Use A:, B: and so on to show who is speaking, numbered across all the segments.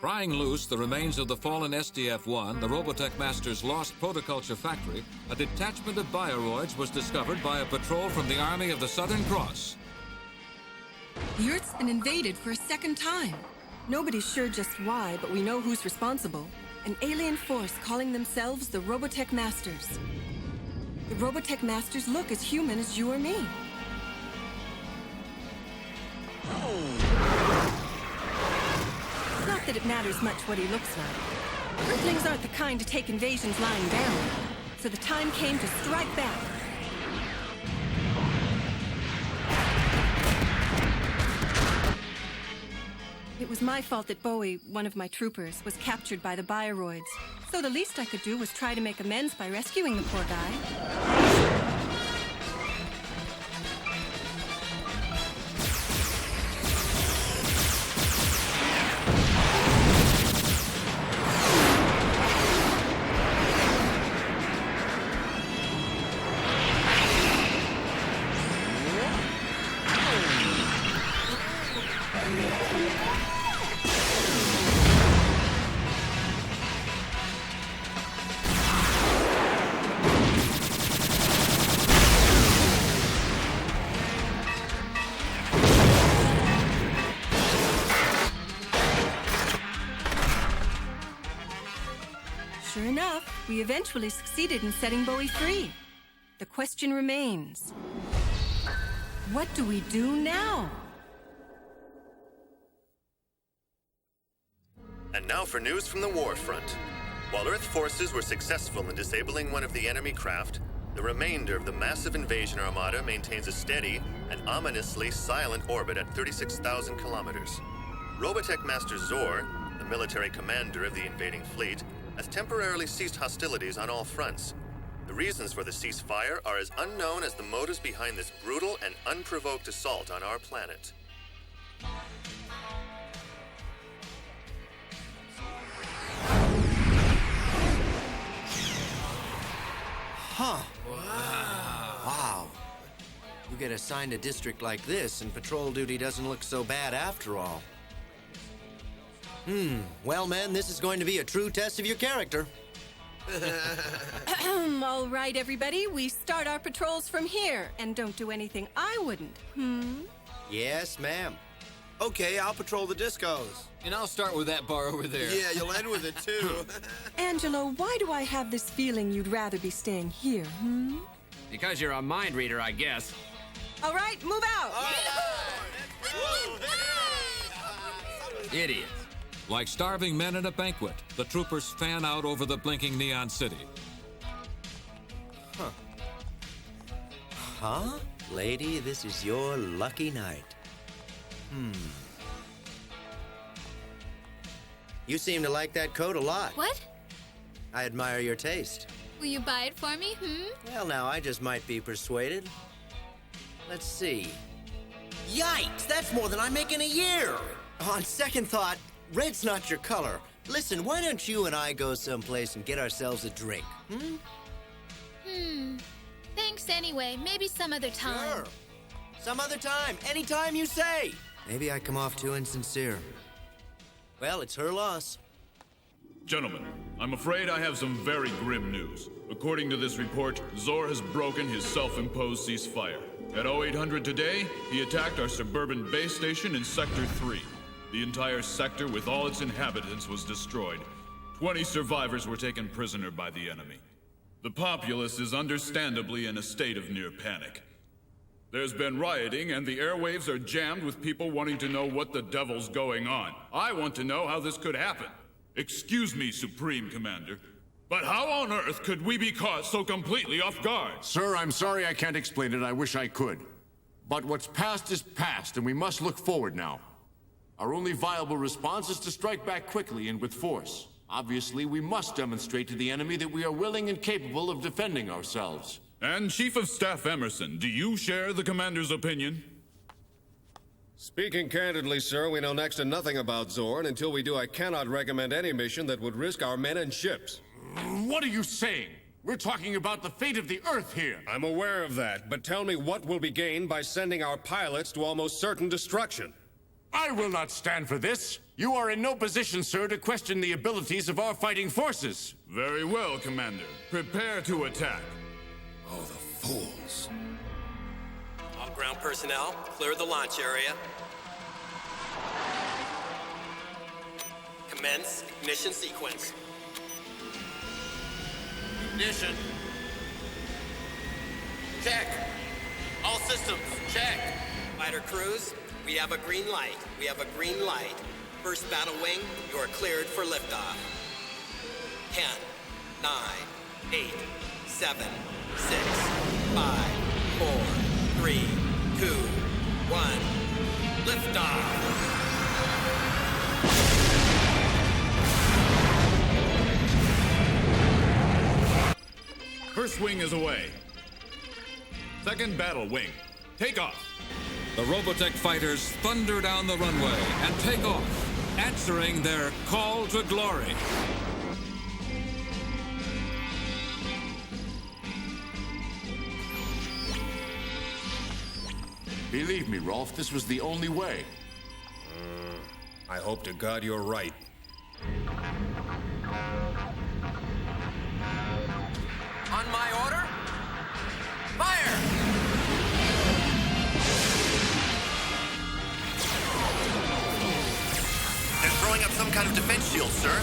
A: Prying loose the remains of the fallen SDF-1, the Robotech Masters' lost protoculture factory, a detachment of bioroids was discovered by a patrol from the Army of the Southern Cross.
B: The Earth's been invaded for a second time.
C: Nobody's sure just why, but we know who's responsible. An alien force calling themselves the Robotech Masters. The Robotech Masters look as human as you or me. Not that it matters much what he looks like. Earthlings aren't the kind to take invasions lying down, so the time came to strike back. It was my fault that Bowie, one of my troopers, was captured by the bioroids. So the least I could do was try to make amends by rescuing the poor guy. Sure enough, we eventually succeeded in setting Bowie free. The question remains, what do we do now?
D: And now for news from the war front. While Earth forces were successful in disabling one of the enemy craft, the remainder of the massive invasion armada maintains a steady and ominously silent orbit at 36,000 kilometers. Robotech Master Zor, the military commander of the invading fleet, has temporarily ceased hostilities on all fronts. The reasons for the ceasefire are as unknown as the motives behind this brutal and unprovoked assault on our planet.
E: Huh. Wow. You get assigned a district like this, and patrol duty doesn't look so bad after all. Well, men, this is going to be a true test of your character.
C: All right, everybody, we start our patrols from here, and don't do anything I wouldn't,
E: Yes, ma'am.
F: Okay, I'll patrol the discos.
A: And I'll start with that bar over there.
F: Yeah, you'll end with it too.
C: Angelo, why do I have this feeling you'd rather be staying here,
G: Because you're a mind reader, I guess.
C: All right, move out!
G: Idiots.
A: Like starving men at a banquet, the troopers fan out over the blinking neon city.
E: Huh? Lady, this is your lucky night. You seem to like that coat a lot.
H: What?
E: I admire your taste.
H: Will you buy it for me,
E: Well, now, I just might be persuaded. Let's see. Yikes! That's more than I make in a year! On second thought, red's not your color. Listen, why don't you and I go someplace and get ourselves a drink,
H: Thanks anyway. Maybe some other time.
E: Sure. Some other time. Anytime you say. Maybe I come off too insincere. Well, it's her loss.
I: Gentlemen, I'm afraid I have some very grim news. According to this report, Zor has broken his self-imposed ceasefire. At 0800 today, he attacked our suburban base station in Sector 3. The entire sector with all its inhabitants was destroyed. 20 survivors were taken prisoner by the enemy. The populace is understandably in a state of near panic. There's been rioting, and the airwaves are jammed with people wanting to know what the devil's going on. I want to know how this could happen. Excuse me, Supreme Commander, but how on earth could we be caught so completely off guard?
J: Sir, I'm sorry I can't explain it. I wish I could. But what's past is past, and we must look forward now. Our only viable response is to strike back quickly and with force. Obviously, we must demonstrate to the enemy that we are willing and capable of defending ourselves.
I: And Chief of Staff Emerson, do you share the Commander's opinion?
K: Speaking candidly, sir, we know next to nothing about Zorn. Until we do, I cannot recommend any mission that would risk our men and ships.
J: What are you saying? We're talking about the fate of the Earth here.
K: I'm aware of that, but tell me what will be gained by sending our pilots to almost certain destruction.
J: I will not stand for this. You are in no position, sir, to question the abilities of our fighting forces.
I: Very well, Commander. Prepare to attack.
K: Oh, the fools.
E: All ground personnel, clear the launch area. Commence ignition sequence. Ignition. Check. All systems, check. Fighter crews, we have a green light. We have a green light. First battle wing, you are cleared for liftoff. 10, 9, 8, 7, 6, 5, 4, 3, 2, 1. Liftoff.
I: First wing is away. Second battle wing, take off.
A: The Robotech fighters thunder down the runway and take off, answering their call to glory.
J: Believe me, Rolf, this was the only way.
K: I hope to God you're right.
E: On my order, fire!
D: They're throwing up some kind of defense shield, sir.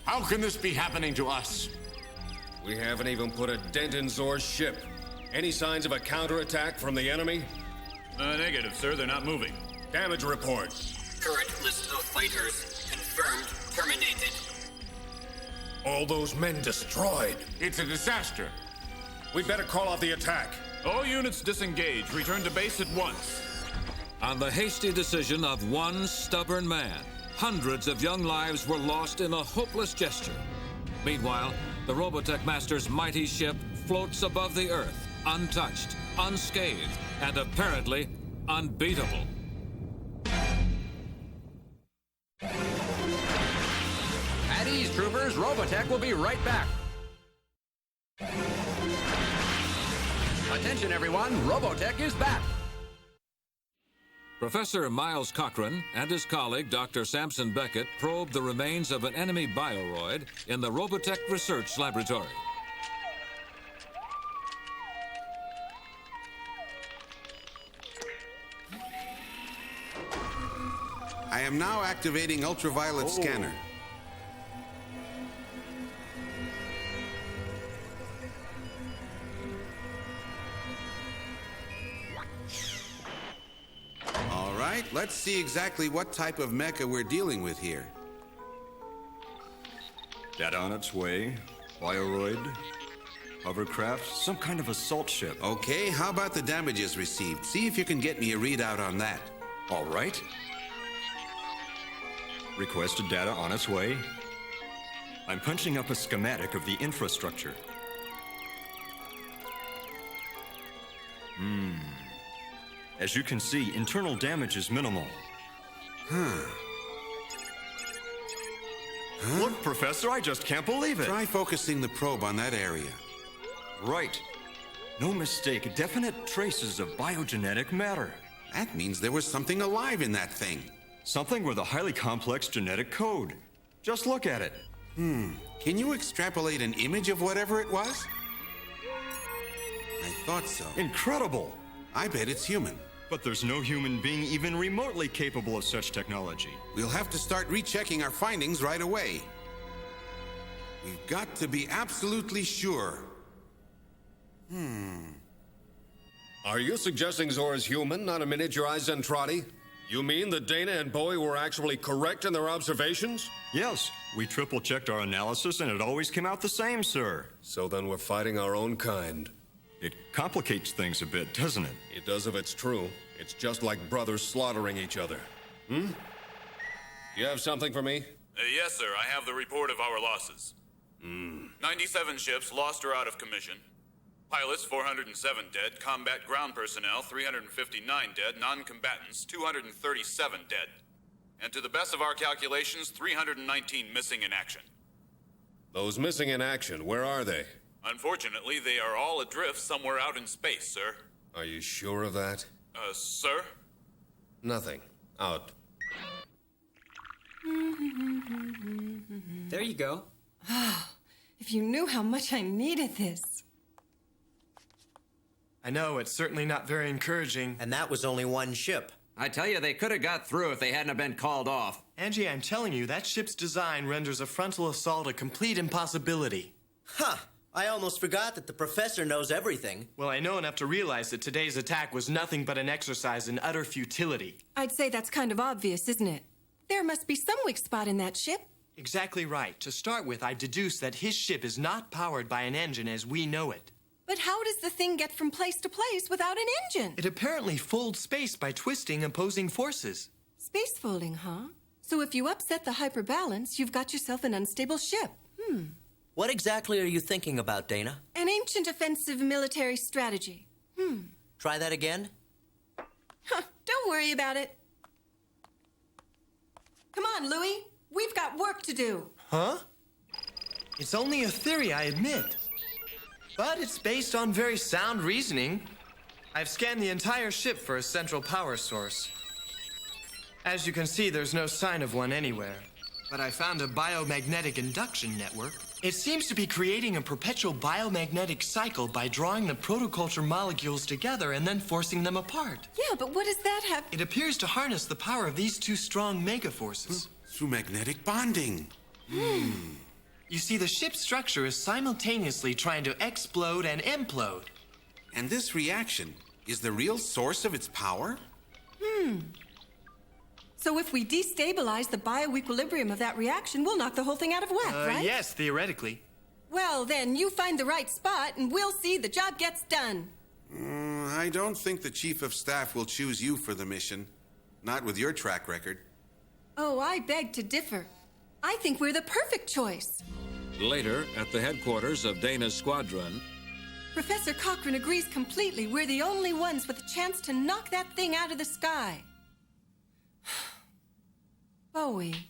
J: How can this be happening to us?
K: We haven't even put a dent in Zor's ship. Any signs of a counterattack from the enemy?
I: Negative, sir. They're not moving.
K: Damage report.
L: Current list of fighters confirmed terminated.
K: All those men destroyed.
J: It's a disaster.
K: We'd better call off the attack.
I: All units disengage. Return to base at once.
A: On the hasty decision of one stubborn man, hundreds of young lives were lost in a hopeless gesture. Meanwhile, the Robotech Masters' mighty ship floats above the Earth, untouched, unscathed, and apparently unbeatable.
G: At ease, troopers. Robotech will be right back. Attention, everyone. Robotech is back.
A: Professor Miles Cochran and his colleague, Dr. Samson Beckett, probed the remains of an enemy bioroid in the Robotech Research Laboratory.
F: I am now activating ultraviolet scanner. All right, let's see exactly what type of mecha we're dealing with here.
M: Data on its way. Bioroid. Hovercraft. Some kind of assault ship.
F: Okay, how about the damages received? See if you can get me a readout on that.
M: All right. Requested data on its way. I'm punching up a schematic of the infrastructure. As you can see, internal damage is minimal. Look, Professor, I just can't believe it.
F: Try focusing the probe on that area.
M: Right. No mistake, definite traces of biogenetic matter.
F: That means there was something alive in that thing.
M: Something with a highly complex genetic code. Just look at it.
F: Can you extrapolate an image of whatever it was? thought so.
M: Incredible!
F: I bet it's human.
M: But there's no human being even remotely capable of such technology.
F: We'll have to start rechecking our findings right away. We've got to be absolutely sure.
K: Are you suggesting Zor is human, not a miniaturized Zentradi? You mean that Dana and Bowie were actually correct in their observations?
M: Yes, we triple-checked our analysis and it always came out the same, sir.
K: So then we're fighting our own kind.
M: It complicates things a bit, doesn't it?
K: It does if it's true. It's just like brothers slaughtering each other. You have something for me?
I: Yes, sir. I have the report of our losses. 97 ships lost or out of commission. Pilots, 407 dead. Combat ground personnel, 359 dead. Non-combatants, 237 dead. And to the best of our calculations, 319 missing in action.
K: Those missing in action, where are they?
I: Unfortunately, they are all adrift somewhere out in space, sir.
K: Are you sure of that?
I: Sir?
K: Nothing. Out.
N: There you go.
C: If you knew how much I needed this.
O: I know, it's certainly not very encouraging.
E: And that was only one ship.
G: I tell you, they could have got through if they hadn't have been called off.
O: Angie, I'm telling you, that ship's design renders a frontal assault a complete impossibility.
E: Huh. I almost forgot that the professor knows everything.
O: Well, I know enough to realize that today's attack was nothing but an exercise in utter futility.
C: I'd say that's kind of obvious, isn't it? There must be some weak spot in that ship.
O: Exactly right. To start with, I deduce that his ship is not powered by an engine as we know it.
C: But how does the thing get from place to place without an engine?
O: It apparently folds space by twisting opposing forces.
C: Space folding, huh? So if you upset the hyperbalance, you've got yourself an unstable ship.
E: What exactly are you thinking about, Dana?
C: An ancient offensive military strategy.
E: Try that again?
C: Don't worry about it. Come on, Louis. We've got work to do.
O: Huh? It's only a theory, I admit. But it's based on very sound reasoning. I've scanned the entire ship for a central power source. As you can see, there's no sign of one anywhere. But I found a biomagnetic induction network. It seems to be creating a perpetual biomagnetic cycle by drawing the protoculture molecules together and then forcing them apart.
C: Yeah, but what does that have?
O: It appears to harness the power of these two strong megaforces.
F: Through magnetic bonding.
O: You see, the ship's structure is simultaneously trying to explode and implode.
F: And this reaction is the real source of its power?
C: So if we destabilize the bioequilibrium of that reaction, we'll knock the whole thing out of whack, right?
O: Yes, theoretically.
C: Well, then, you find the right spot, and we'll see the job gets done.
F: I don't think the Chief of Staff will choose you for the mission. Not with your track record.
C: Oh, I beg to differ. I think we're the perfect choice.
A: Later, at the headquarters of Dana's squadron,
C: Professor Cochrane agrees completely. We're the only ones with a chance to knock that thing out of the sky. Bowie,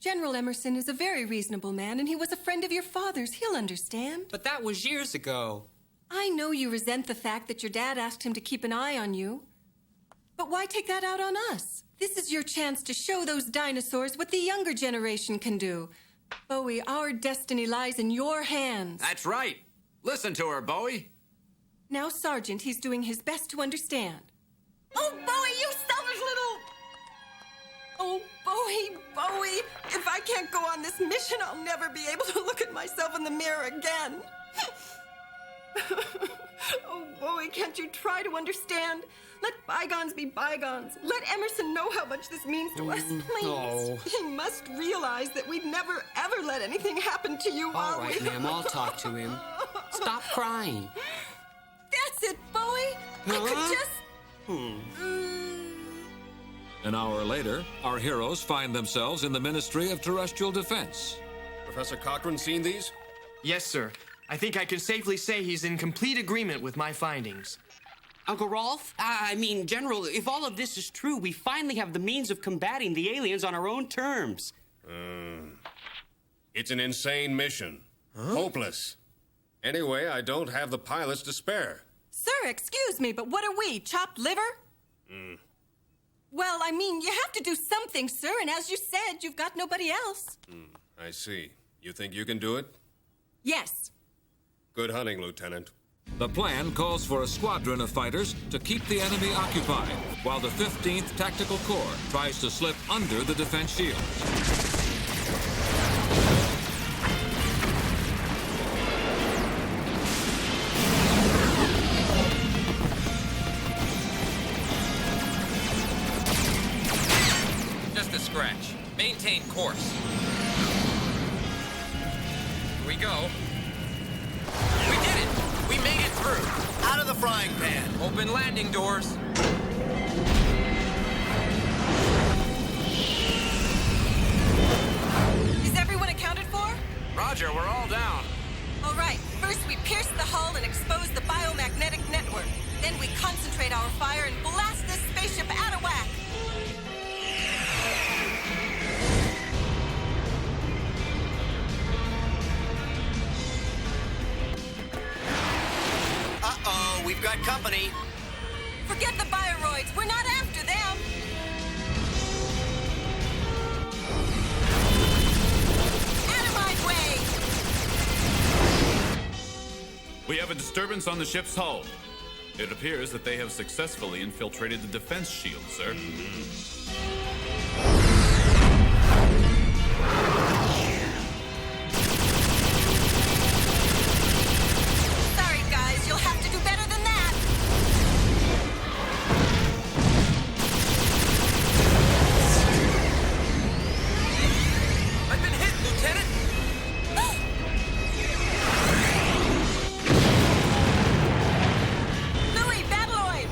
C: General Emerson is a very reasonable man, and he was a friend of your father's. He'll understand.
N: But that was years ago.
C: I know you resent the fact that your dad asked him to keep an eye on you. But why take that out on us? This is your chance to show those dinosaurs what the younger generation can do. Bowie, our destiny lies in your hands.
G: That's right. Listen to her, Bowie.
C: Now, Sergeant, he's doing his best to understand. Oh, Bowie, you selfish little... Oh, Bowie, if I can't go on this mission, I'll never be able to look at myself in the mirror again. Oh, Bowie, can't you try to understand? Let bygones be bygones. Let Emerson know how much this means to us, please.
N: Oh.
C: He must realize that we'd never, ever let anything happen to you while
N: All right, ma'am, I'll talk to him. Stop crying.
C: That's it, Bowie. I could just...
A: An hour later, our heroes find themselves in the Ministry of Terrestrial Defense.
K: Professor Cochrane seen these?
O: Yes, sir. I think I can safely say he's in complete agreement with my findings.
N: Uncle Rolf? I mean, General, if all of this is true, we finally have the means of combating the aliens on our own terms.
K: It's an insane mission. Hopeless. Anyway, I don't have the pilots to spare.
C: Sir, excuse me, but what are we, chopped liver? Well, I mean, you have to do something, sir, and as you said, you've got nobody else.
K: I see. You think you can do it?
C: Yes.
K: Good hunting, Lieutenant.
A: The plan calls for a squadron of fighters to keep the enemy occupied, while the 15th Tactical Corps tries to slip under the defense shields.
G: Just a scratch. Maintain course. Here we go. We did it! We made it through!
E: Out of the frying pan!
G: Open landing doors.
C: Is everyone accounted for?
G: Roger, we're all down.
C: All right, first we pierce the hull and expose the biomagnetic network. Then we concentrate our fire and blast this spaceship out of whack.
E: Uh-oh, we've got company.
C: Forget the bioroids. We're not after them. Out of my way!
I: We have a disturbance on the ship's hull. It appears that they have successfully infiltrated the defense shield, sir.
C: Sorry, guys. You'll have to do better than that.
G: I've been hit, Lieutenant!
C: Louis, Battloid!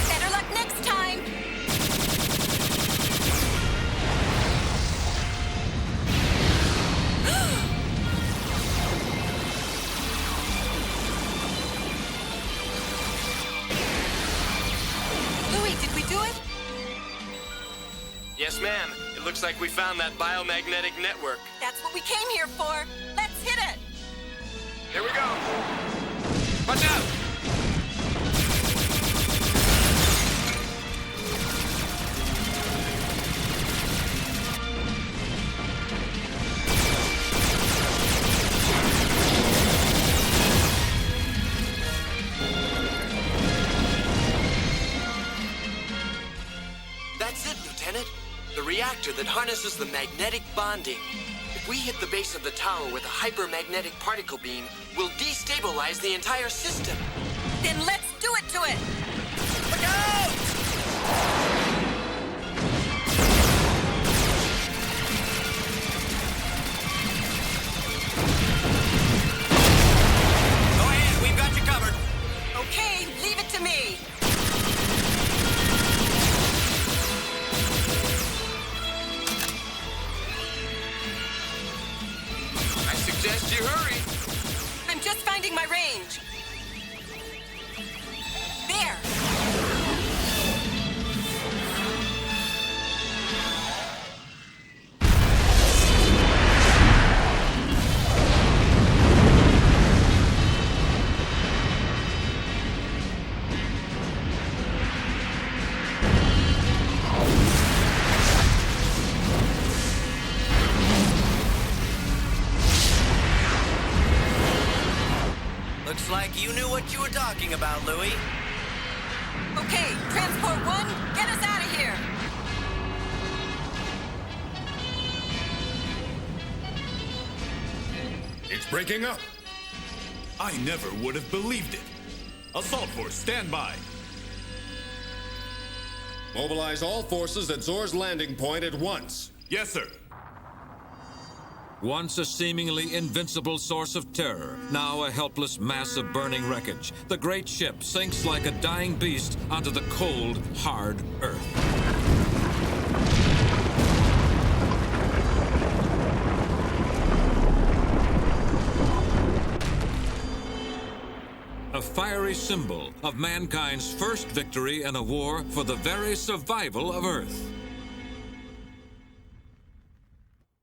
C: Better luck next time. Louis, did we do it?
O: Yes, ma'am. It looks like we found that biomagnetic network.
C: That's what we came here for. Let's hit it.
O: Here we go.
G: Watch out!
E: That's it, Lieutenant. The reactor that harnesses the magnetic bonding. If we hit the base of the tower with a hypermagnetic particle beam, we'll destabilize the entire system.
C: Then let's do it to it.
E: Look out! Go ahead, we've got you covered.
C: Okay, leave it to me.
G: I suggest you hurry.
C: I'm just finding my range. There.
E: Looks like you knew what you were talking about, Louis.
C: Okay, Transport 1, get us out of here.
I: It's breaking up. I never would have believed it. Assault force, stand by.
K: Mobilize all forces at Zor's landing point at once.
I: Yes, sir.
A: Once a seemingly invincible source of terror, now a helpless mass of burning wreckage, the great ship sinks like a dying beast onto the cold, hard earth. A fiery symbol of mankind's first victory in a war for the very survival of Earth.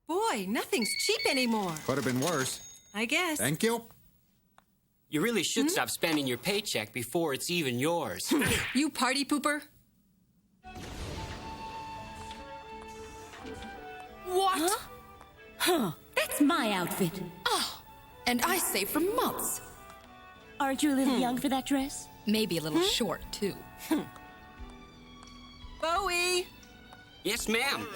C: Boy, nothing's cheap anymore.
P: Could have been worse.
C: I guess.
P: Thank you.
N: You really should stop spending your paycheck before it's even yours.
B: You party pooper.
P: What?
Q: Huh. That's my outfit.
P: Oh, and I saved for months.
Q: Aren't you a little young for that dress?
P: Maybe a little short, too.
C: Bowie!
N: Yes, ma'am.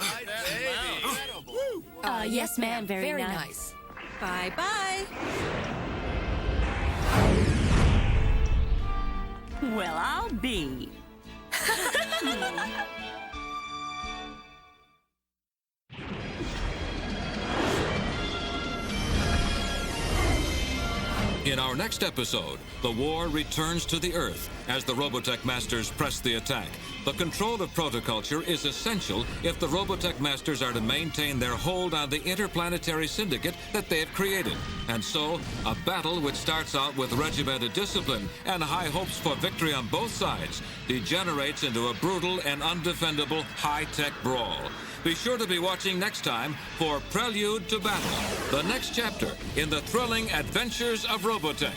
Q: Yes, ma'am. Very
P: nice.
C: Bye-bye.
Q: Well, I'll be.
A: In our next episode, the war returns to the Earth as the Robotech Masters press the attack. The control of protoculture is essential if the Robotech Masters are to maintain their hold on the interplanetary syndicate that they have created. And so, a battle which starts out with regimented discipline and high hopes for victory on both sides degenerates into a brutal and undefendable high-tech brawl. Be sure to be watching next time for Prelude to Battle, the next chapter in the thrilling adventures of Robotech.